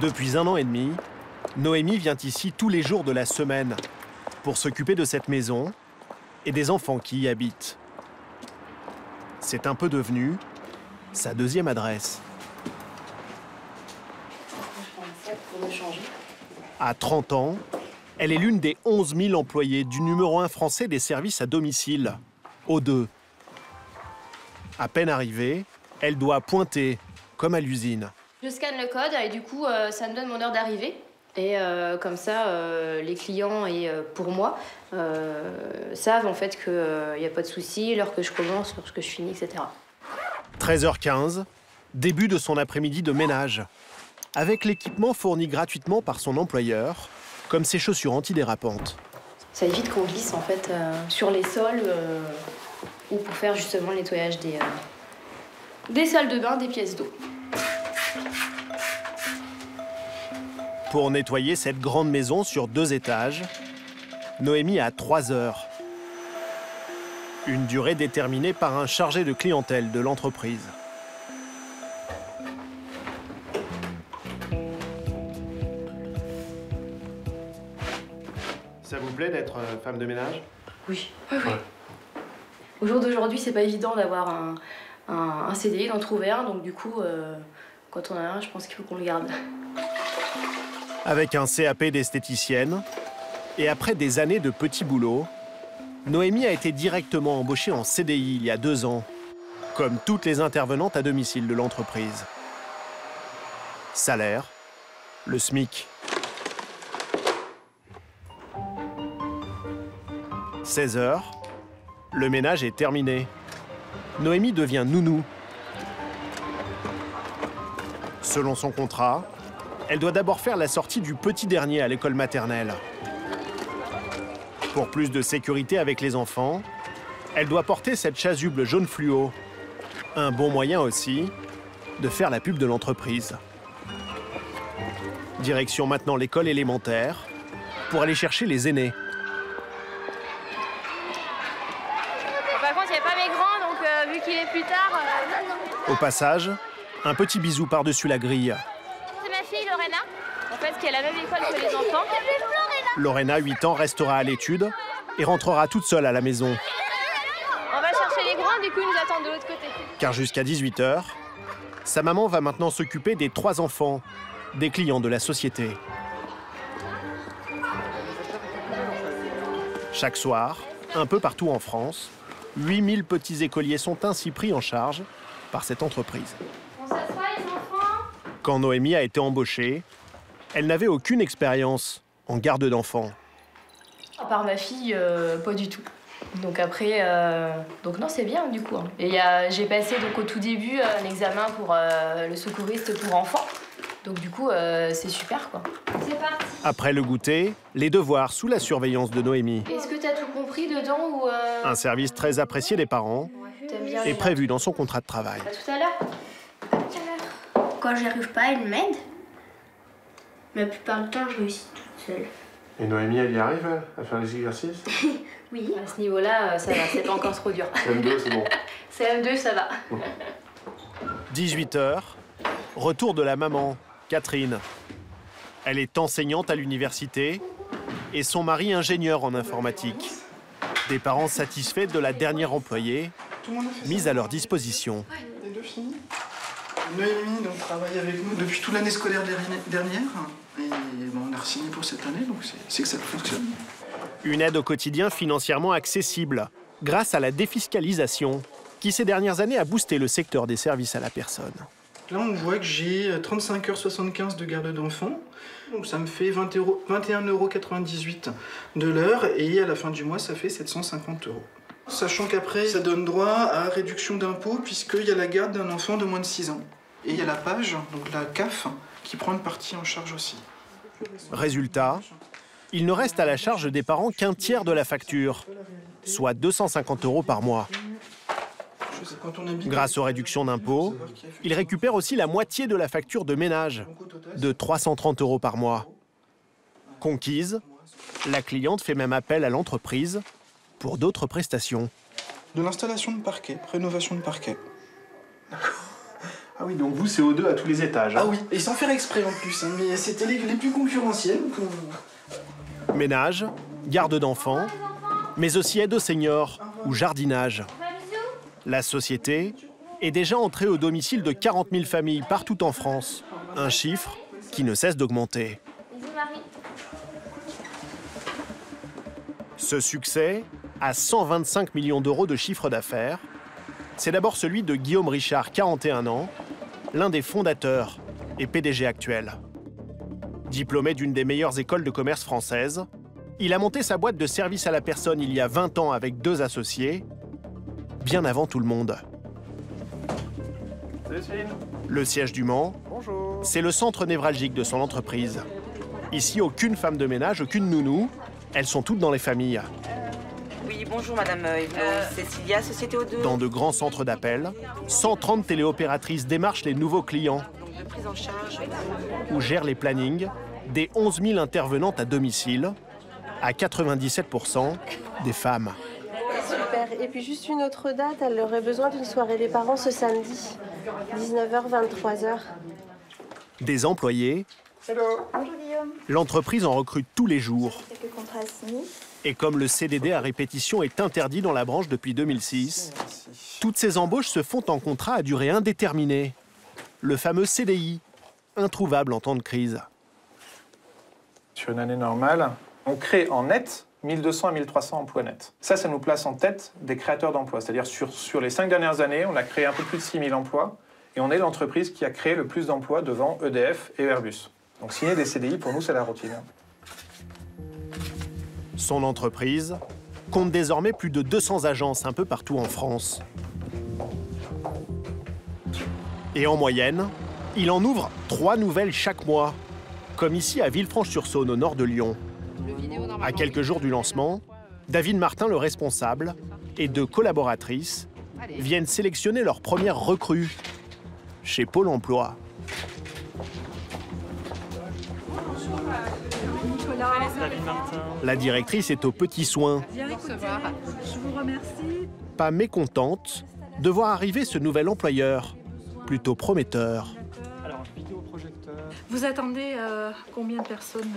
Depuis 1 an et demi, Noémie vient ici tous les jours de la semaine pour s'occuper de cette maison et des enfants qui y habitent. C'est un peu devenu sa deuxième adresse. À 30 ans, elle est l'une des 11 000 employées du numéro 1 français des services à domicile, O2. À peine arrivée, elle doit pointer, comme à l'usine. Je scanne le code et du coup, ça me donne mon heure d'arrivée. Et comme ça, les clients et pour moi savent en fait qu'il n'y a pas de souci, l'heure que je commence, lorsque je finis, etc. 13h15, début de son après-midi de ménage, avec l'équipement fourni gratuitement par son employeur, comme ses chaussures antidérapantes. Ça évite qu'on glisse en fait sur les sols ou pour faire justement le nettoyage des salles de bain, des pièces d'eau. Pour nettoyer cette grande maison sur 2 étages, Noémie a 3 heures. Une durée déterminée par un chargé de clientèle de l'entreprise. Ça vous plaît d'être femme de ménage? Oui. Ouais. Au jour d'aujourd'hui, c'est pas évident d'avoir un CDI, d'en trouver un, donc du coup, quand on a un, je pense qu'il faut qu'on le garde. Avec un CAP d'esthéticienne et après des années de petits boulots, Noémie a été directement embauchée en CDI il y a 2 ans, comme toutes les intervenantes à domicile de l'entreprise. Salaire, le SMIC. 16 heures, le ménage est terminé. Noémie devient nounou. Selon son contrat, elle doit d'abord faire la sortie du petit dernier à l'école maternelle. Pour plus de sécurité avec les enfants, elle doit porter cette chasuble jaune fluo. Un bon moyen aussi de faire la pub de l'entreprise. Direction maintenant l'école élémentaire pour aller chercher les aînés. Par contre, il n'y avait pas mes grands, donc vu qu'il est plus tard... Au passage, un petit bisou par-dessus la grille. C'est ma fille Lorena, en fait, qui est à la même école que les enfants. Lorena, 8 ans, restera à l'étude et rentrera toute seule à la maison. On va chercher les grands, du coup, ils nous attendent de l'autre côté. Car jusqu'à 18 h, sa maman va maintenant s'occuper des 3 enfants, des clients de la société. Chaque soir, un peu partout en France, 8000 petits écoliers sont ainsi pris en charge par cette entreprise. On s'assoit, les enfants? Quand Noémie a été embauchée, elle n'avait aucune expérience en garde d'enfants. À part ma fille, pas du tout. Donc après, donc non, c'est bien du coup. Hein. Et j'ai passé donc au tout début un examen pour le secouriste pour enfants. Donc du coup, c'est super quoi. C'est parti. Après le goûter, les devoirs sous la surveillance de Noémie. Est-ce que t'as tout compris dedans ou Un service très apprécié des parents est prévu dans son contrat de travail. À tout à l'heure. Quand j'y arrive pas, elle m'aide. Mais la plupart du temps, je réussis toute seule. Et Noémie, elle y arrive, elle, à faire les exercices? Oui. À ce niveau-là, ça va, c'est pas encore trop dur. M2, c'est bon. C'est M2, ça va. 18 h, retour de la maman, Catherine. Elle est enseignante à l'université et son mari ingénieur en informatique. Des parents satisfaits de la dernière employée, mise à leur disposition. Les 2 filles. Noémie donc, travaille avec nous depuis toute l'année scolaire dernière. Et bon, on a re-signé pour cette année, donc c'est que ça fonctionne. Une aide au quotidien financièrement accessible, grâce à la défiscalisation, qui ces dernières années a boosté le secteur des services à la personne. Là, on voit que j'ai 35,75 € de garde d'enfants. Donc ça me fait 21,98 € de l'heure. Et à la fin du mois, ça fait 750 €. Sachant qu'après, ça donne droit à réduction d'impôt, puisqu'il y a la garde d'un enfant de moins de 6 ans. Et il y a la PAGE, donc la CAF, qui prend une partie en charge aussi. Résultat, il ne reste à la charge des parents qu'un tiers de la facture, soit 250 € par mois. Grâce aux réductions d'impôts, ils récupèrent aussi la moitié de la facture de ménage, de 330 € par mois. Conquise, la cliente fait même appel à l'entreprise pour d'autres prestations. De l'installation de parquet, rénovation de parquet. D'accord. Ah oui, donc vous, c'est O2 à tous les étages. Ah oui, et sans faire exprès en plus, hein, mais c'était les plus concurrentiels. Ménage, garde d'enfants, mais aussi aide aux seniors ou jardinage. La société est déjà entrée au domicile de 40 000 familles partout en France. Un chiffre qui ne cesse d'augmenter. Ce succès à 125 millions d'euros de chiffre d'affaires, c'est d'abord celui de Guillaume Richard, 41 ans, l'un des fondateurs et PDG actuel. Diplômé d'une des meilleures écoles de commerce françaises, il a monté sa boîte de service à la personne il y a 20 ans avec 2 associés, bien avant tout le monde. Salut Céline. Le siège du Mans, c'est le centre névralgique de son entreprise. Ici, aucune femme de ménage, aucune nounou, elles sont toutes dans les familles. Oui, bonjour Madame Evelyn, Cécilia, Société O2. Dans de grands centres d'appel, 130 téléopératrices démarchent les nouveaux clients Donc de prise en charge. ou gèrent les plannings des 11 000 intervenantes à domicile, à 97% des femmes. Super. Et puis juste une autre date, elle aurait besoin d'une soirée des parents ce samedi, 19h, 23h. Des employés, Bonjour Guillaume, l'entreprise en recrute tous les jours. quelques contrats signés. Et comme le CDD à répétition est interdit dans la branche depuis 2006, toutes ces embauches se font en contrat à durée indéterminée. Le fameux CDI, introuvable en temps de crise. Sur une année normale, on crée en net 1200 à 1300 emplois nets. Ça nous place en tête des créateurs d'emplois. C'est-à-dire sur les 5 dernières années, on a créé un peu plus de 6000 emplois et on est l'entreprise qui a créé le plus d'emplois devant EDF et Airbus. Donc signer des CDI, pour nous, c'est la routine. Son entreprise compte désormais plus de 200 agences un peu partout en France. Et en moyenne, il en ouvre 3 nouvelles chaque mois, comme ici à Villefranche-sur-Saône, au nord de Lyon. À quelques jours du lancement, David Martin, le responsable, et 2 collaboratrices viennent sélectionner leur première recrue chez Pôle emploi. La directrice est aux petits soins. Je vous remercie. Pas mécontente de voir arriver ce nouvel employeur, plutôt prometteur. Alors, vidéoprojecteur. Vous attendez combien de personnes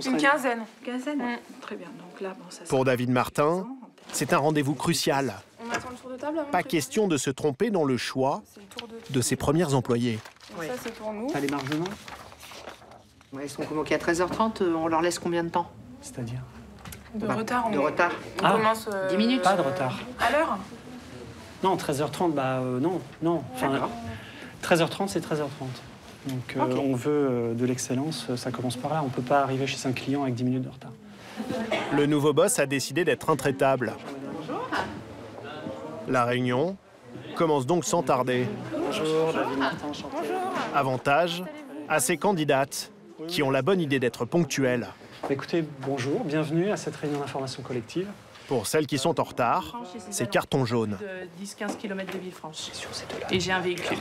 Une quinzaine. Une quinzaine. Très bien. Donc là, bon, ça. Pour David Martin, c'est un rendez-vous crucial. On attend le tour de table avant. Pas question de se tromper dans le choix de ses premiers employés. Donc ça, c'est pour nous. T'as les margements? Ouais, ils sont convoqués à 13h30, on leur laisse combien de temps? C'est-à-dire? De retard, De retard. On commence 10 minutes. Pas de retard. à l'heure. Non, 13h30, non. Enfin, 13h30, c'est 13h30. Donc, on veut de l'excellence, ça commence par là. On ne peut pas arriver chez un client avec 10 minutes de retard. Le nouveau boss a décidé d'être intraitable. La réunion commence donc sans tarder. Bonjour, David Martin, enchanté. Avantage à ces candidates qui ont la bonne idée d'être ponctuelles. Écoutez, bonjour, bienvenue à cette réunion d'information collective. Pour celles qui sont en retard, c'est carton jaune. De 10-15 km de Villefranche. Sur ces deux-là. Et j'ai un véhicule.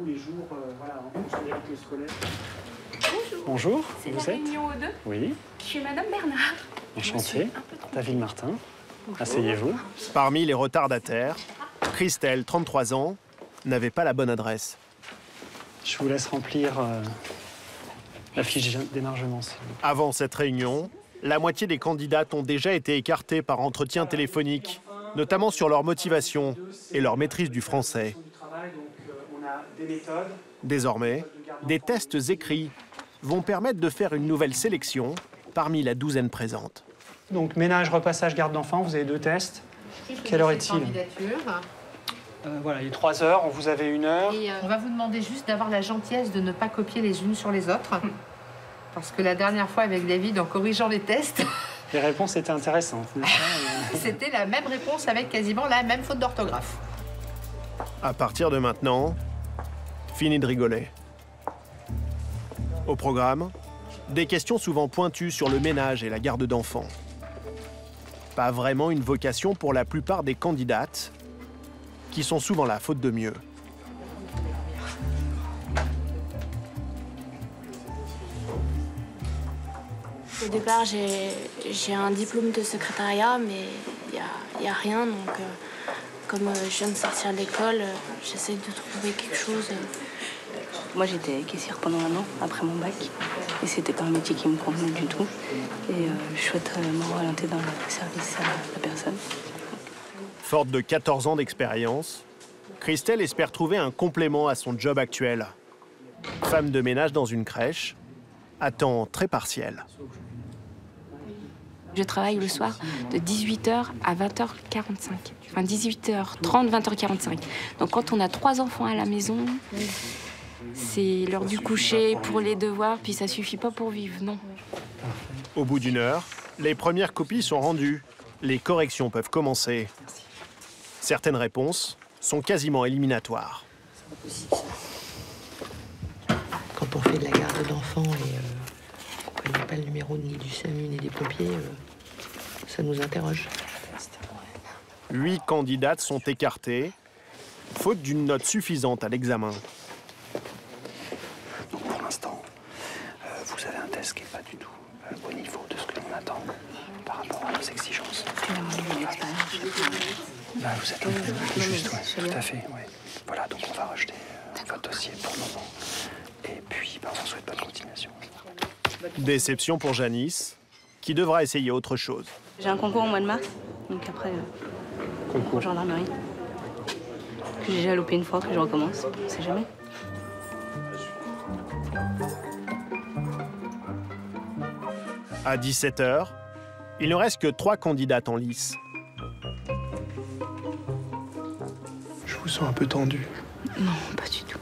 Où les jours, voilà, en fonction des rythmes scolaires. Bonjour, C'est vous la êtes? réunion O2. Oui, Je suis Madame Bernard. enchanté. David Martin, asseyez-vous. Parmi les retardataires, Christelle, 33 ans, n'avait pas la bonne adresse. Je vous laisse remplir la fiche d'émargement. Avant cette réunion, la moitié des candidates ont déjà été écartées par entretien téléphonique, notamment sur leur motivation et leur maîtrise du français. Désormais, des tests écrits vont permettre de faire une nouvelle sélection parmi la douzaine présente. Donc, ménage, repassage, garde d'enfants, vous avez 2 tests. Quelle heure est-il? Voilà, il est 3 heures, on vous avait 1 heure. Et on va vous demander juste d'avoir la gentillesse de ne pas copier les unes sur les autres. Parce que la dernière fois avec David, en corrigeant les tests, Les réponses étaient intéressantes, n'est-ce pas? c'était la même réponse avec quasiment la même faute d'orthographe. À partir de maintenant, fini de rigoler. Au programme, des questions souvent pointues sur le ménage et la garde d'enfants. Pas vraiment une vocation pour la plupart des candidates, qui sont souvent là, faute de mieux. Au départ, j'ai un diplôme de secrétariat, mais il y a rien. Donc Comme je viens de sortir de l'école, j'essaie de trouver quelque chose. Moi, j'étais caissière pendant 1 an, après mon bac. Et c'était pas un métier qui me convenait du tout. Et je souhaiterais m'orienter dans le service à la personne. Forte de 14 ans d'expérience, Christelle espère trouver un complément à son job actuel. Femme de ménage dans une crèche, à temps très partiel. Je travaille le soir de 18h à 20h45. Enfin, 18h30, 20h45. Donc quand on a 3 enfants à la maison, c'est l'heure du coucher pour les devoirs, puis ça suffit pas pour vivre, non. Au bout d'1 heure, les premières copies sont rendues. Les corrections peuvent commencer. Certaines réponses sont quasiment éliminatoires. Quand on fait de la garde d'enfants et qu'on ne connaît pas le numéro ni du SAMU ni des pompiers, ça nous interroge. 8 candidates sont écartées, faute d'une note suffisante à l'examen. Donc pour l'instant, vous avez un test qui n'est pas du tout au niveau de ce que l'on attend par rapport à nos exigences. Bah, vous êtes un peu juste, ouais, tout à fait. Ouais. Voilà, donc on va rejeter votre dossier pour le moment. Et puis, bah, on vous souhaite bonne continuation. Déception pour Janice, qui devra essayer autre chose. J'ai un concours au mois de mars, donc après, concours gendarmerie. Que j'ai déjà loupé une fois, que je recommence, on sait jamais. À 17h, il ne reste que 3 candidates en lice. Je vous sens un peu tendu. Non, pas du tout.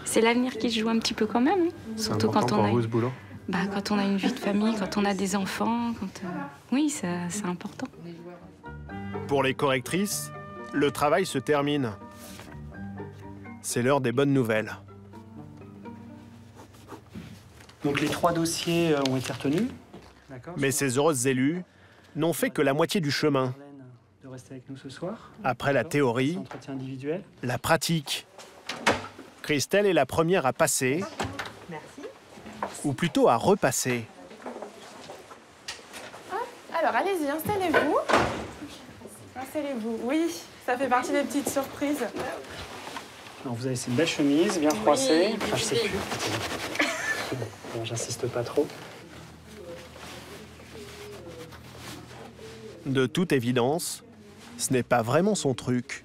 C'est l'avenir qui se joue un petit peu quand même. Hein. Surtout quand on a ce boulot. Bah, quand on a une vie de famille, quand on a des enfants, oui, c'est important. Pour les correctrices, le travail se termine. C'est l'heure des bonnes nouvelles. Donc les 3 dossiers ont été retenus. Mais ces heureuses élues n'ont fait que la moitié du chemin. De rester avec nous ce soir. Après la théorie, Entretien individuel. la pratique. Christelle est la première à passer, ou plutôt à repasser. Alors, allez-y, installez-vous. Installez-vous. Oui, ça fait partie des petites surprises. Alors vous avez cette belle chemise, bien froissée. Oui, Enfin, je sais plus. Bon, j'insiste pas trop. De toute évidence, ce n'est pas vraiment son truc.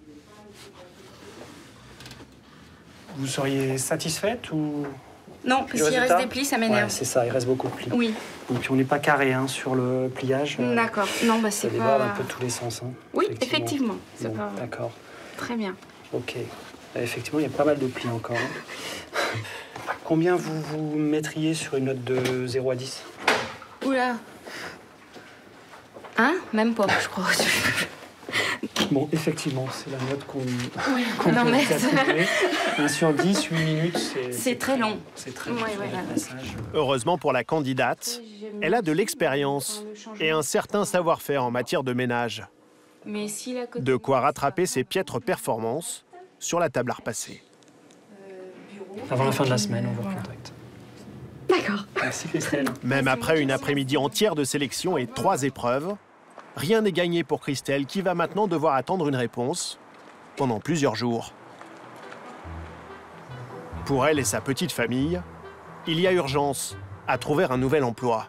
Vous seriez satisfaite ou... Non, parce qu'il reste des plis, ça m'énerve. Ouais, c'est ça, il reste beaucoup de plis. Oui. Et puis on n'est pas carré hein, sur le pliage. D'accord. Non, bah c'est ça déborde pas... un peu de tous les sens. Hein, oui, effectivement. Bon, pas... D'accord. Très bien. Ok. Effectivement, il y a pas mal de plis encore. Hein. Combien vous mettriez sur une note de 0 à 10? Oula. Hein? Même pas, je crois. Bon, effectivement, c'est la note qu'on non, peut mais... attribuer. 1 sur 10, 8 minutes, c'est très long. C'est très long. Heureusement pour la candidate, elle a de l'expérience et un certain savoir-faire en matière de ménage. Mais si la côte... De quoi rattraper ses piètres performances sur la table à repasser. Avant la fin de la semaine, on vous recontacte. D'accord. Merci Christelle. Même après une après-midi entière de sélection et 3 épreuves, rien n'est gagné pour Christelle qui va maintenant devoir attendre une réponse pendant plusieurs jours. Pour elle et sa petite famille, il y a urgence à trouver un nouvel emploi.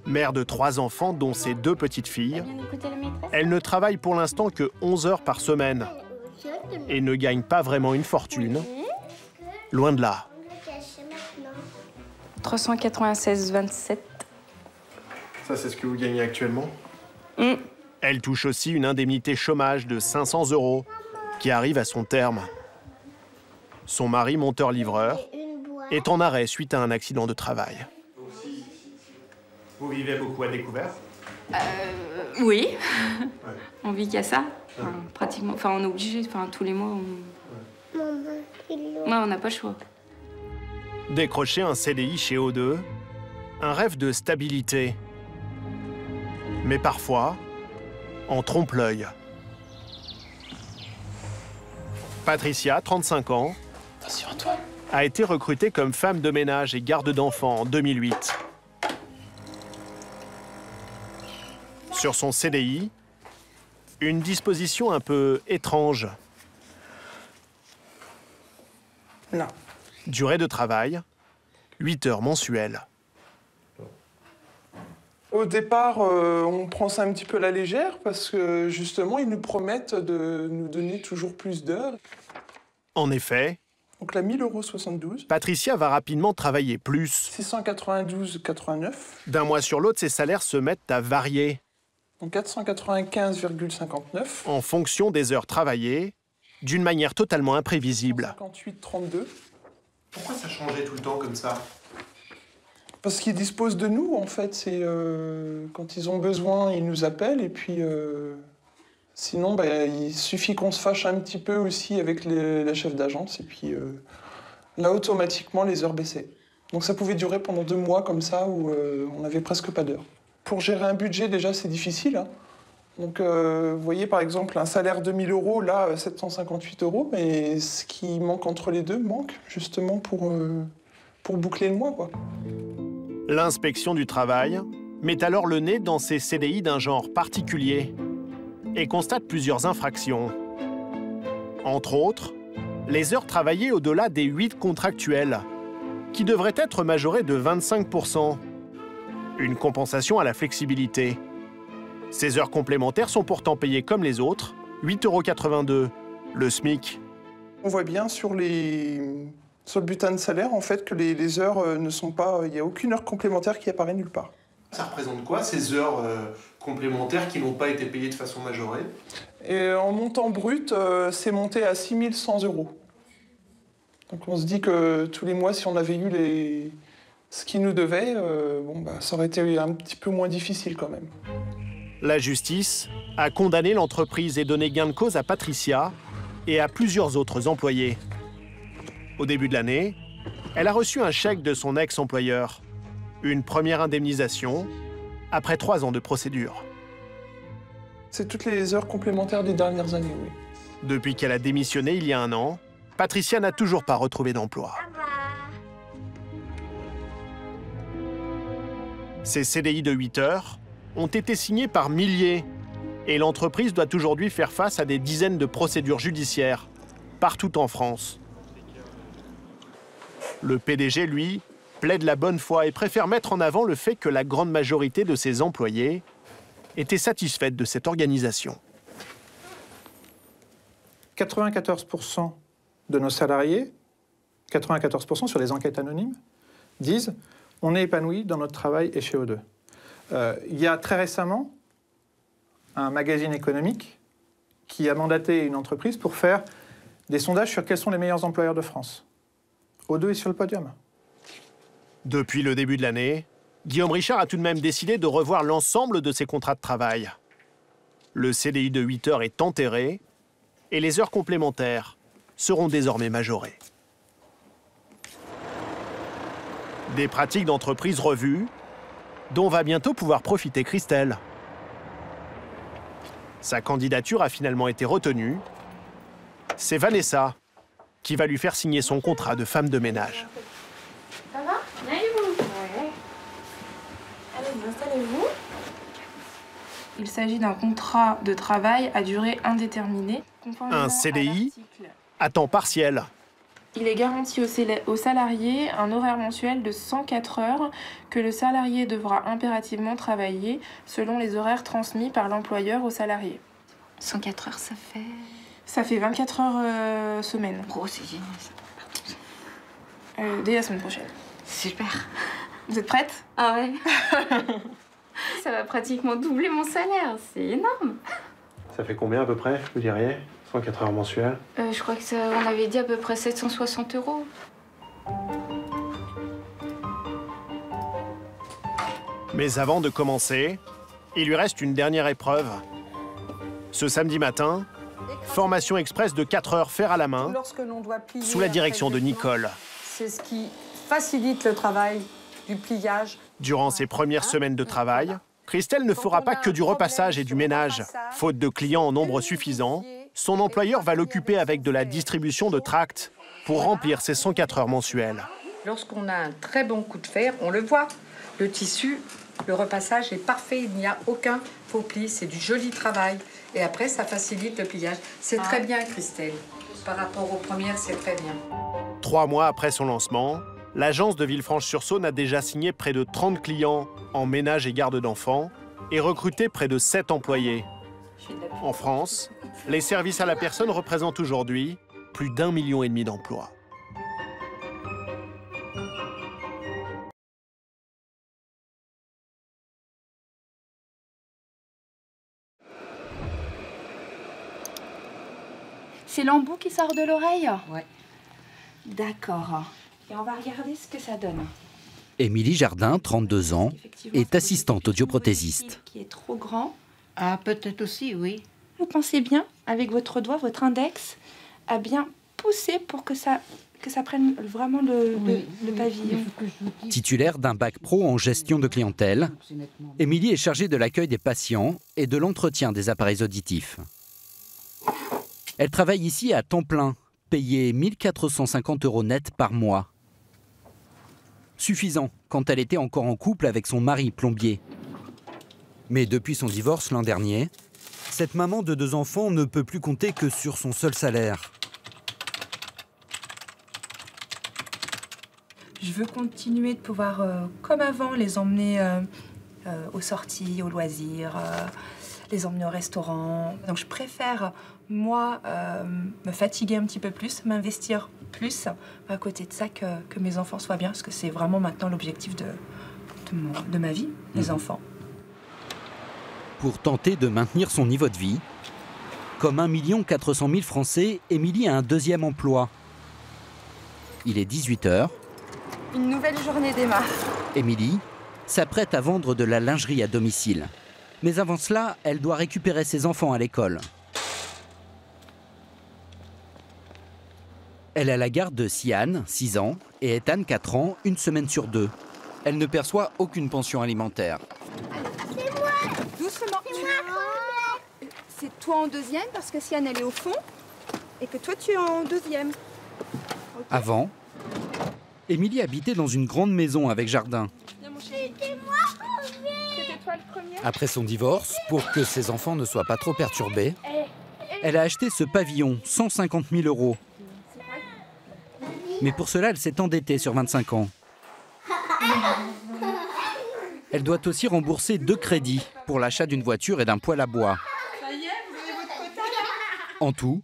Mère de 3 enfants, dont ses 2 petites filles, elle ne travaille pour l'instant que 11 heures par semaine et ne gagne pas vraiment une fortune. Loin de là. 396,27. Ça, c'est ce que vous gagnez actuellement? Elle touche aussi une indemnité chômage de 500 € qui arrive à son terme. Son mari, monteur-livreur, est en arrêt suite à un accident de travail. Vous vivez beaucoup à découvert? Oui. On vit qu'à ça. Enfin, pratiquement. Enfin, on est obligé. Enfin, tous les mois, on n'a pas le choix. Décrocher un CDI chez O2, un rêve de stabilité. Mais parfois, en trompe-l'œil. Patricia, 35 ans, a été recrutée comme femme de ménage et garde d'enfants en 2008. Sur son CDI, Une disposition un peu étrange. Non. Durée de travail, 8 heures mensuelles. Au départ, on prend ça un petit peu à la légère parce que justement, ils nous promettent de nous donner toujours plus d'heures. En effet, donc là, 1 072 €. Patricia va rapidement travailler plus. 692,89 €. D'un mois sur l'autre, ses salaires se mettent à varier. Donc 495,59 € en fonction des heures travaillées, d'une manière totalement imprévisible. 58,32 €. Pourquoi ça changeait tout le temps comme ça? Parce qu'ils disposent de nous, en fait. C'est quand ils ont besoin, ils nous appellent. Et puis, sinon, il suffit qu'on se fâche un petit peu aussi avec la chef d'agence. Et puis, là, automatiquement, les heures baissaient. Donc, ça pouvait durer pendant 2 mois comme ça, où on n'avait presque pas d'heures. Pour gérer un budget, déjà, c'est difficile. Hein. Donc, vous voyez, par exemple, un salaire de 1 000 €, là, 758 €. Mais ce qui manque entre les deux manque, justement, pour boucler le mois, quoi. L'inspection du travail met alors le nez dans ces CDI d'un genre particulier et constate plusieurs infractions. Entre autres, les heures travaillées au-delà des 8 contractuels, qui devraient être majorées de 25 %. Une compensation à la flexibilité. Ces heures complémentaires sont pourtant payées comme les autres, 8,82 €, le SMIC. On voit bien sur le bulletin de salaire, en fait, que les heures ne sont pas... Il n'y a aucune heure complémentaire qui apparaît nulle part. Ça représente quoi, ces heures complémentaires qui n'ont pas été payées de façon majorée? Et en montant brut, c'est monté à 6 100 €. Donc on se dit que tous les mois, si on avait eu ce qui nous devait, ça aurait été un petit peu moins difficile quand même. La justice a condamné l'entreprise et donné gain de cause à Patricia et à plusieurs autres employés. Au début de l'année, elle a reçu un chèque de son ex-employeur. Une première indemnisation après 3 ans de procédure. C'est toutes les heures complémentaires des dernières années, oui. Depuis qu'elle a démissionné il y a 1 an, Patricia n'a toujours pas retrouvé d'emploi. Ces CDI de 8 heures ont été signés par milliers et l'entreprise doit aujourd'hui faire face à des dizaines de procédures judiciaires partout en France. Le PDG, lui, plaide la bonne foi et préfère mettre en avant le fait que la grande majorité de ses employés étaient satisfaite de cette organisation. 94 % de nos salariés, 94 % sur les enquêtes anonymes, disent « on est épanoui dans notre travail et chez O2 ». Il y a très récemment un magazine économique qui a mandaté une entreprise pour faire des sondages sur quels sont les meilleurs employeurs de France. O2 est sur le podium. Depuis le début de l'année, Guillaume Richard a tout de même décidé de revoir l'ensemble de ses contrats de travail. Le CDI de 8 heures est enterré et les heures complémentaires seront désormais majorées. Des pratiques d'entreprise revues dont va bientôt pouvoir profiter Christelle. Sa candidature a finalement été retenue. C'est Vanessa qui va lui faire signer son contrat de femme de ménage. Ça va? Bien et vous? Ouais. Allez, installez-vous. Il s'agit d'un contrat de travail à durée indéterminée. Un CDI à temps partiel. Il est garanti au salarié un horaire mensuel de 104 heures que le salarié devra impérativement travailler selon les horaires transmis par l'employeur au salarié. 104 heures, ça fait... Ça fait 24 heures semaine. Oh, c'est génial ça. Dès la semaine prochaine. Super. Vous êtes prête? Ah ouais. Ça va pratiquement doubler mon salaire, c'est énorme. Ça fait combien à peu près, vous diriez? 104 heures mensuelles? Je crois que on avait dit à peu près 760 €. Mais avant de commencer, il lui reste une dernière épreuve. Ce samedi matin, formation express de 4 heures fer à la main, sous la direction de Nicole. C'est ce qui facilite le travail du pliage. Durant ses premières semaines de travail, Christelle ne fera pas que du repassage et du ménage. Faute de clients en nombre suffisant, son employeur va l'occuper avec de la distribution de tracts pour remplir ses 104 heures mensuelles. Lorsqu'on a un très bon coup de fer, on le voit. Le tissu Le repassage est parfait, il n'y a aucun faux pli, c'est du joli travail. Et après, ça facilite le pliage. C'est très bien, Christelle. Par rapport aux premières, c'est très bien. 3 mois après son lancement, l'agence de Villefranche-sur-Saône a déjà signé près de 30 clients en ménage et garde d'enfants et recruté près de 7 employés. En France, les services à la personne représentent aujourd'hui plus d'1,5 million d'emplois. C'est l'embout qui sort de l'oreille? Ouais. D'accord. Et on va regarder ce que ça donne. Émilie Jardin, 32 ans, est assistante audioprothésiste. Qui est trop grand. Ah, peut-être aussi, oui. Vous pensez bien, avec votre doigt, votre index, à bien pousser pour que ça prenne vraiment le pavillon. Titulaire d'un bac pro en gestion de clientèle, Émilie est chargée de l'accueil des patients et de l'entretien des appareils auditifs. Elle travaille ici à temps plein, payée 1 450 € net par mois. Suffisant quand elle était encore en couple avec son mari plombier. Mais depuis son divorce l'an dernier, cette maman de 2 enfants ne peut plus compter que sur son seul salaire. Je veux continuer de pouvoir, comme avant, les emmener aux sorties, aux loisirs, les emmener au restaurant. Donc je préfère, moi, me fatiguer un petit peu plus, m'investir plus, à côté de ça, que mes enfants soient bien, parce que c'est vraiment maintenant l'objectif de ma vie, les enfants. Pour tenter de maintenir son niveau de vie, comme 1 400 000 Français, Émilie a un deuxième emploi. Il est 18h. Une nouvelle journée démarre. Émilie s'apprête à vendre de la lingerie à domicile. Mais avant cela, elle doit récupérer ses enfants à l'école. Elle a la garde de Siane, 6 ans, et Ethan, 4 ans, 1 semaine sur 2. Elle ne perçoit aucune pension alimentaire. C'est moi. Doucement. C'est toi en deuxième, parce que Siane, elle est au fond, et que toi, tu es en deuxième. Okay. Avant, Émilie habitait dans une grande maison avec jardin. C'était moi. C'était toi le premier. Après son divorce, pour que ses enfants ne soient pas trop perturbés, elle a acheté ce pavillon, 150 000 €. Mais pour cela, elle s'est endettée sur 25 ans. Elle doit aussi rembourser 2 crédits pour l'achat d'une voiture et d'un poêle à bois. Ça y est, vous avez votre quota. En tout,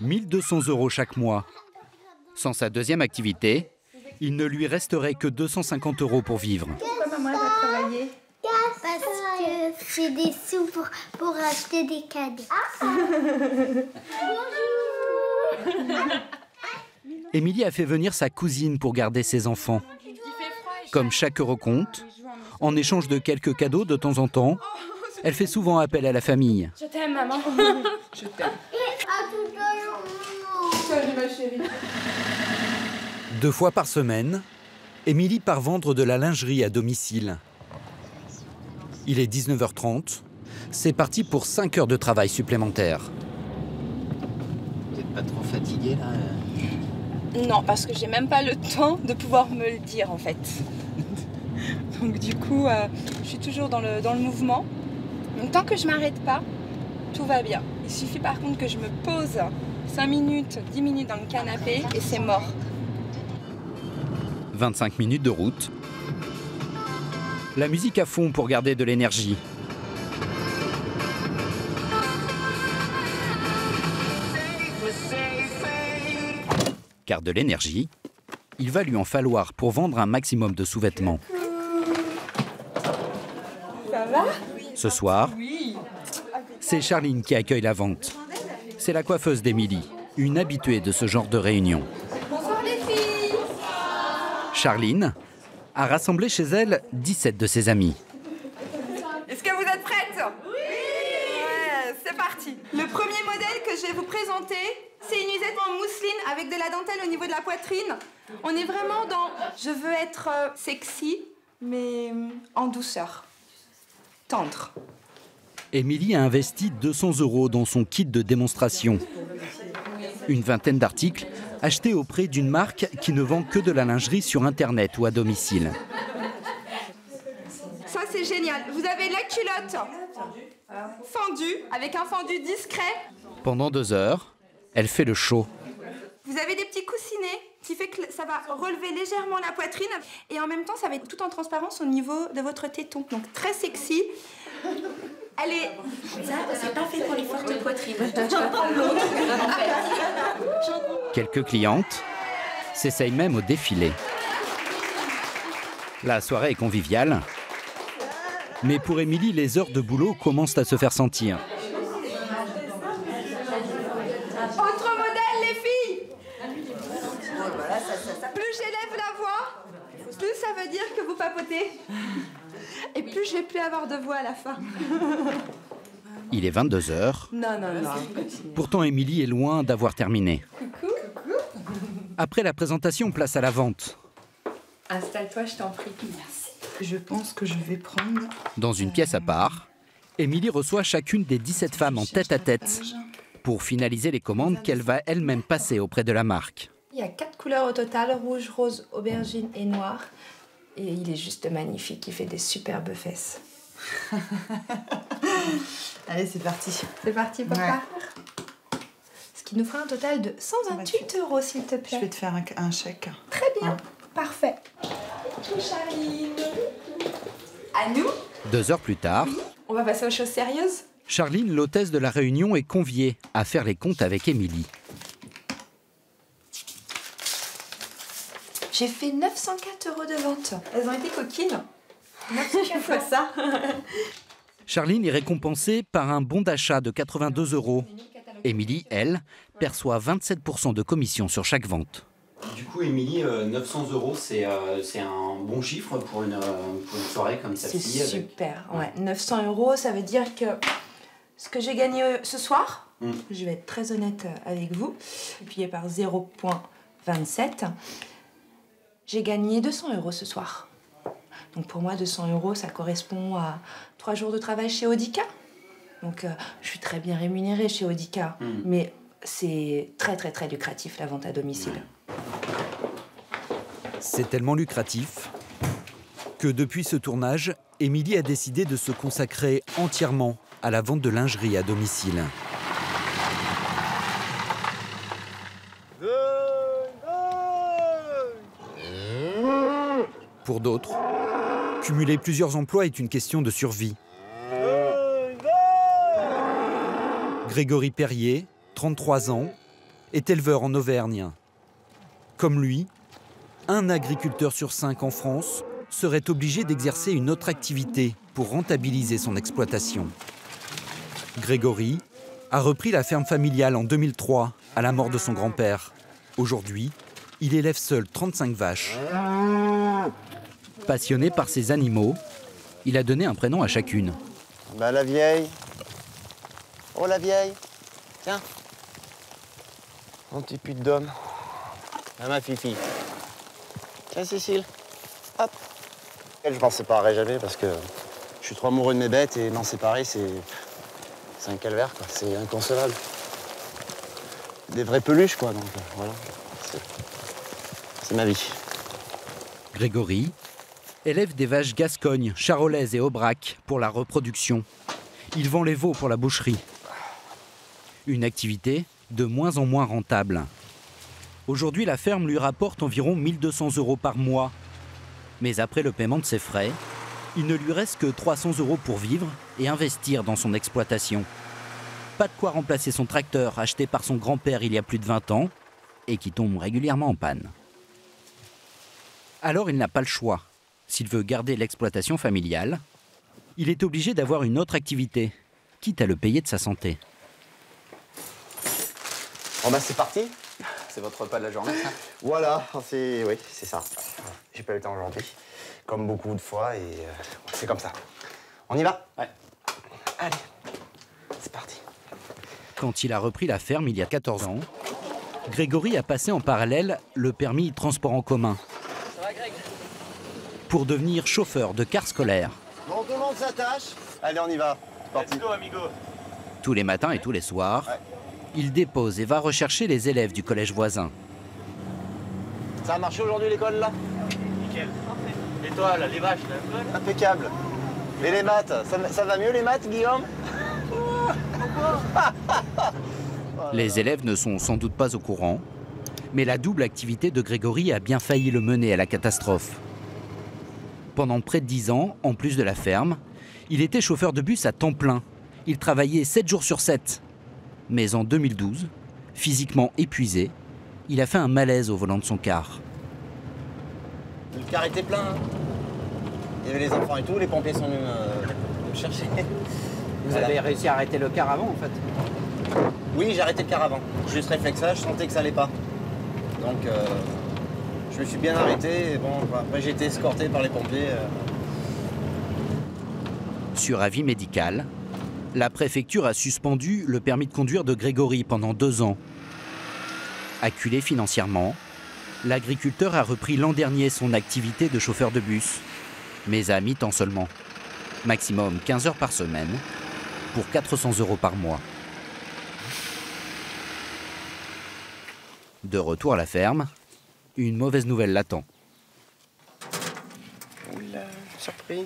1 200 € chaque mois. Sans sa deuxième activité, il ne lui resterait que 250 € pour vivre. Pourquoi maman va travailler? Parce que c'est des sous pour acheter des cadeaux. Émilie a fait venir sa cousine pour garder ses enfants. Comme chaque euro compte, en échange de quelques cadeaux de temps en temps, elle fait souvent appel à la famille. Je t'aime, maman. Je t'aime. Salut, ma chérie. 2 fois par semaine, Émilie part vendre de la lingerie à domicile. Il est 19h30. C'est parti pour 5 heures de travail supplémentaires. Vous n'êtes pas trop fatiguée, là? Non, parce que j'ai même pas le temps de pouvoir me le dire, en fait. Donc du coup, je suis toujours dans le mouvement. Donc tant que je m'arrête pas, tout va bien. Il suffit par contre que je me pose 5 minutes, 10 minutes dans le canapé et c'est mort. 25 minutes de route. La musique à fond pour garder de l'énergie. Car de l'énergie, il va lui en falloir pour vendre un maximum de sous-vêtements. Ça va? Ce soir, Oui. c'est Charline qui accueille la vente. C'est la coiffeuse d'Émilie, une habituée de ce genre de réunion. Bonsoir les filles. Charline a rassemblé chez elle 17 de ses amis. Est-ce que vous êtes prêtes? Oui. Ouais, c'est parti. Le premier modèle que je vais vous présenter, c'est une usette en mousseline avec de la dentelle au niveau de la poitrine. On est vraiment dans je veux être sexy, mais en douceur. Tendre. Émilie a investi 200 € dans son kit de démonstration. Une vingtaine d'articles achetés auprès d'une marque qui ne vend que de la lingerie sur Internet ou à domicile. Ça, c'est génial. Vous avez la culotte fendue, avec un fendu discret. Pendant 2 heures, elle fait le show. Vous avez des petits coussinets qui fait que ça va relever légèrement la poitrine et en même temps ça va être tout en transparence au niveau de votre téton. Donc très sexy. Elle est... Ça, c'est pas fait pour les fortes poitrines. Tu vas prendre l'autre. Quelques clientes s'essayent même au défilé. La soirée est conviviale, mais pour Émilie, les heures de boulot commencent à se faire sentir. Autre modèle, les filles. Plus j'élève la voix, plus ça veut dire que vous papotez. Et plus je vais plus avoir de voix à la fin. Il est 22 heures. Non. Pourtant, Émilie est loin d'avoir terminé. Coucou. Après la présentation, place à la vente. Installe-toi, je t'en prie. Merci. Je pense que je vais prendre... Dans une pièce à part, Émilie reçoit chacune des 17 femmes en tête-à-tête pour finaliser les commandes qu'elle va elle-même passer auprès de la marque. Il y a 4 couleurs au total, rouge, rose, aubergine et noir. Et il est juste magnifique, il fait des superbes fesses. Allez, c'est parti. C'est parti, papa. Ouais. Ce qui nous fera un total de 128 €, s'il te plaît. Je vais te faire un chèque. Très bien, parfait. Bonjour, Charline. À nous. 2 heures plus tard, On va passer aux choses sérieuses. Charline, l'hôtesse de la réunion, est conviée à faire les comptes avec Émilie. J'ai fait 904 € de vente. Elles ont été coquines. 904 fois ça. Charline est récompensée par un bon d'achat de 82 €. Émilie, elle, perçoit 27% de commission sur chaque vente. Du coup, Émilie, 900 €, c'est un bon chiffre pour une soirée comme celle-ci. C'est super, ouais. 900 €, ça veut dire que ce que j'ai gagné ce soir, je vais être très honnête avec vous, multiplié par 0,27, j'ai gagné 200 € ce soir. Donc pour moi, 200 €, ça correspond à 3 jours de travail chez Audica. Donc je suis très bien rémunérée chez Audica, mais c'est très très très lucratif la vente à domicile. C'est tellement lucratif que depuis ce tournage, Émilie a décidé de se consacrer entièrement à la vente de lingerie à domicile. Pour d'autres, cumuler plusieurs emplois est une question de survie. Grégory Perrier, 33 ans, est éleveur en Auvergne. Comme lui, un agriculteur sur 5 en France serait obligé d'exercer une autre activité pour rentabiliser son exploitation. Grégory a repris la ferme familiale en 2003 à la mort de son grand-père. Aujourd'hui, il élève seul 35 vaches. Passionné par ses animaux, il a donné un prénom à chacune. Bah la vieille. Oh la vieille. Tiens. Mon petit pute d'homme. Ah, ma fifi. Tiens Cécile. Hop. Je m'en séparerai jamais parce que je suis trop amoureux de mes bêtes et m'en séparer c'est un calvaire quoi. C'est inconcevable. Des vraies peluches quoi donc voilà. C'est ma vie. Grégory élève des vaches gascognes, charolaises et aubrac pour la reproduction. Il vend les veaux pour la boucherie. Une activité de moins en moins rentable. Aujourd'hui, la ferme lui rapporte environ 1 200 € par mois. Mais après le paiement de ses frais, il ne lui reste que 300 € pour vivre et investir dans son exploitation. Pas de quoi remplacer son tracteur acheté par son grand-père il y a plus de 20 ans et qui tombe régulièrement en panne. Alors il n'a pas le choix. S'il veut garder l'exploitation familiale, il est obligé d'avoir une autre activité, quitte à le payer de sa santé. Bon bah c'est parti. C'est votre repas de la journée, ça? Voilà, oui, c'est ça. J'ai pas eu le temps aujourd'hui, comme beaucoup de fois, et c'est comme ça. On y va? Ouais. Allez, c'est parti. Quand il a repris la ferme il y a 14 ans, Grégory a passé en parallèle le permis transport en commun. Ça va, Greg? Pour devenir chauffeur de car scolaire. Bon, tout le monde s'attache. Allez, on y va. C'est parti. Let's go, amigo. Tous les matins et tous les soirs, il dépose et va rechercher les élèves du collège voisin. Ça a marché aujourd'hui l'école là? Nickel. Et toi, là, les vaches, là? Impeccable. Mais les maths, ça va mieux les maths, Guillaume? Les élèves ne sont sans doute pas au courant, mais la double activité de Grégory a bien failli le mener à la catastrophe. Pendant près de 10 ans, en plus de la ferme, il était chauffeur de bus à temps plein. Il travaillait 7 jours sur 7. Mais en 2012, physiquement épuisé, il a fait un malaise au volant de son car. Le car était plein. Hein. Il y avait les enfants et tout, les pompiers sont venus me chercher. Vous avez réussi à arrêter le car avant, en fait? Oui, j'ai arrêté le car avant. Juste réflexage, je sentais que ça allait pas. Donc, je me suis bien arrêté. Et bon, après, j'ai été escorté par les pompiers. Sur avis médical, la préfecture a suspendu le permis de conduire de Grégory pendant 2 ans. Acculé financièrement, l'agriculteur a repris l'an dernier son activité de chauffeur de bus, mais à mi-temps seulement. Maximum 15 heures par semaine, pour 400 € par mois. De retour à la ferme, une mauvaise nouvelle l'attend. Oula, surprise.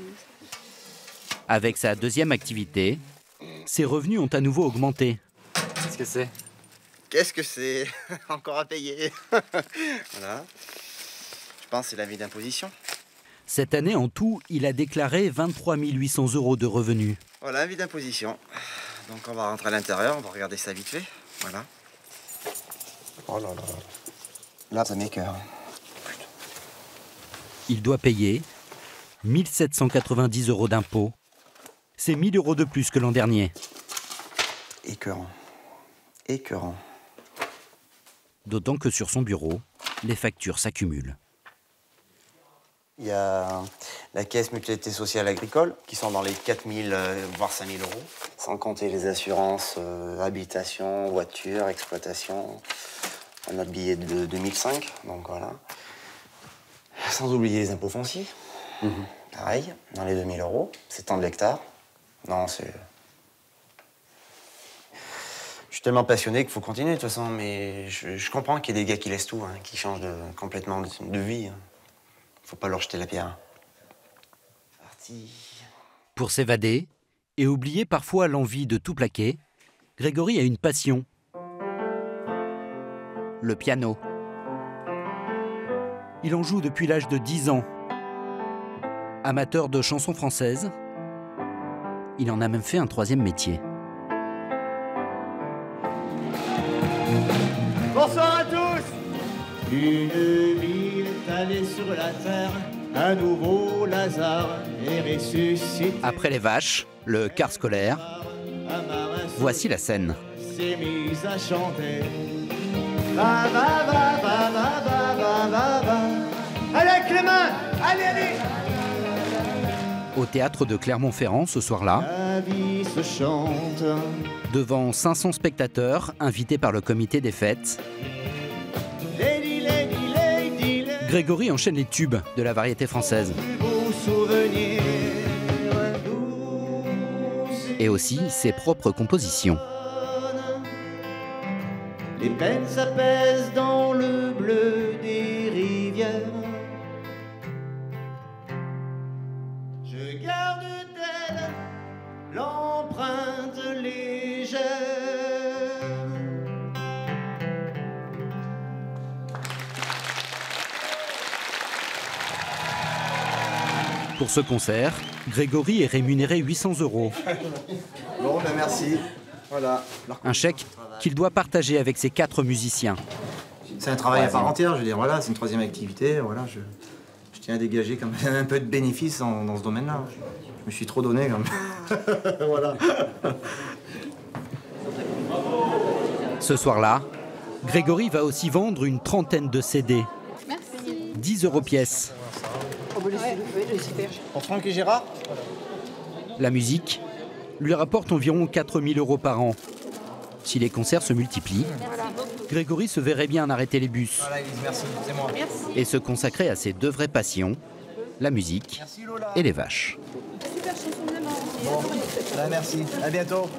Avec sa deuxième activité, ses revenus ont à nouveau augmenté. Qu'est-ce que c'est? Qu'est-ce que c'est? Encore à payer. Voilà. Je pense que c'est la vie d'imposition. Cette année, en tout, il a déclaré 23 800 € de revenus. Voilà, vie d'imposition. Donc on va rentrer à l'intérieur, on va regarder ça vite fait. Voilà. Oh là là. Là, ça m'écoeure. Il doit payer 1 790 € d'impôts. C'est 1 000 € de plus que l'an dernier. Écœurant. Écœurant. D'autant que sur son bureau, les factures s'accumulent. Il y a la caisse mutualité sociale agricole qui sont dans les 4 000 voire 5 000 €. Sans compter les assurances, habitation, voiture, exploitation. On a le billet de 2005, donc voilà. Sans oublier les impôts fonciers. Pareil, dans les 2 000 €. C'est tant de l'hectare. Non, c'est... Je suis tellement passionné qu'il faut continuer de toute façon, mais je comprends qu'il y ait des gars qui laissent tout, hein, qui changent complètement de vie. Hein. Faut pas leur jeter la pierre. Parti. Pour s'évader et oublier parfois l'envie de tout plaquer, Grégory a une passion. Le piano. Il en joue depuis l'âge de 10 ans. Amateur de chansons françaises, il en a même fait un 3e métier. Bonsoir à tous. Une ville étalée sur la terre, un nouveau Lazare est ressuscité. Après les vaches, le car scolaire, voici la scène. S'est mise à chanter. Va, va, va, va, va, va, va, va, va. Allez avec les mains, allez, allez. Au théâtre de Clermont-Ferrand ce soir-là, La vie se chante. devant 500 spectateurs invités par le comité des fêtes, Lady, lady, lady, lady. Grégory enchaîne les tubes de la variété française. Vos souvenirs. Et aussi ses propres compositions. Les peines s'apaisent dans le bleu des rivières. Je garde d'elle l'empreinte légère. Pour ce concert, Grégory est rémunéré 800 €. Bon, ben merci. Voilà. Un chèque qu'il doit partager avec ses 4 musiciens. C'est un travail à part entière, je veux dire, voilà, c'est une 3e activité, voilà, je tiens à dégager quand même un peu de bénéfices dans ce domaine-là. Je me suis trop donné quand même. Voilà. Ce soir-là, Grégory va aussi vendre une 30aine de CD. Merci. 10 € pièce. Pour Franck et Gérard? La musique lui rapporte environ 4 000 € par an. Si les concerts se multiplient, Grégory se verrait bien arrêter les bus Voilà, Elise, merci, c'est moi. et se consacrer à ses 2 vraies passions, la musique et les vaches. Bon, là, merci. À bientôt.